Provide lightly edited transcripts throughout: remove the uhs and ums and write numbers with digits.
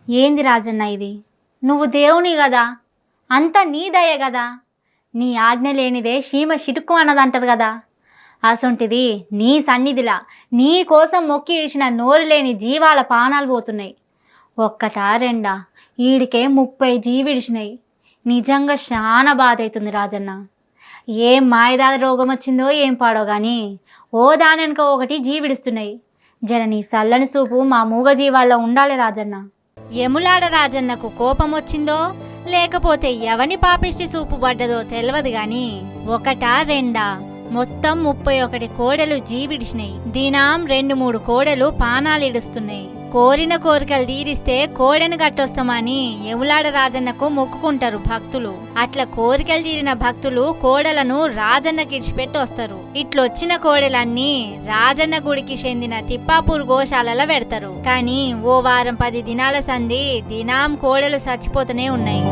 ఏంది రాజన్న ఇది? నువ్వు దేవుని కదా, అంత నీ దయ కదా, నీ ఆజ్ఞ లేనిదే చీమ చిటుక్కు అన్నదంటారు కదా. అసొంటిది నీ సన్నిధిలా నీ కోసం మొక్కి ఇడిచిన నోరు లేని జీవాల ప్రాణాలు పోతున్నాయి. ఒక్కటా రెండా, ఈడికే 30 జీవిడిచినాయి. నిజంగా చాలా బాధ అవుతుంది రాజన్న. ఏం మాయదారి రోగం వచ్చిందో ఏం పాడో కానీ ఓ దానెనక ఒకటి జీవిడుస్తున్నాయి. జర నీ సల్లని చూపు మా మూగ జీవాల్లో ఉండాలి రాజన్న. ఎములాడ రాజన్నకు కోపం వచ్చిందో లేకపోతే ఎవని పాపిష్టి చూపు పడ్డదో తెలియదు గాని ఒకటా రెండా, మొత్తం 31 కోడెలు జీవిడిచినాయి. దినాం 2-3 కోడెలు పానాలిడుస్తున్నాయి. కోరిన కోరికలు తీరిస్తే కోడెను గట్టొస్తామని ఎములాడ రాజన్నకు మొక్కుకుంటారు భక్తులు. అట్లా కోరికలు తీరిన భక్తులు కోడలను రాజన్నకి ఇడిచిపెట్టి వస్తారు. ఇట్లొచ్చిన కోడెలన్నీ రాజన్న గుడికి చెందిన తిప్పాపూర్ గోశాలలో పెడతారు. కానీ ఓ వారం 10 దినాల సంధి దినాం కోడెలు చచ్చిపోతూనే ఉన్నాయి.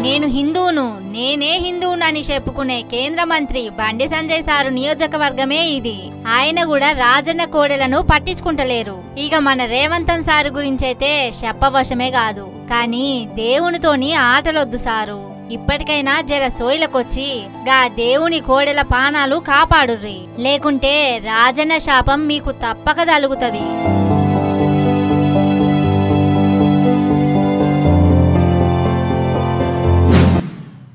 నేను హిందువును, నేనే హిందువునని చెప్పుకునే కేంద్ర మంత్రి బండి సంజయ్ సారు నియోజకవర్గమే ఇది. ఆయన కూడా రాజన్న కోడెలను పట్టించుకుంటలేరు. ఇక మన రేవంతన్ సారు గురించైతే చెప్పవశమే కాదు. కానీ దేవునితోని ఆటలొద్దు సారు. ఇప్పటికైనా జర సోయిలకొచ్చి గా దేవుని కోడెల పానాలు కాపాడుర్రి, లేకుంటే రాజన్న శాపం మీకు తప్పక తలుగుతది.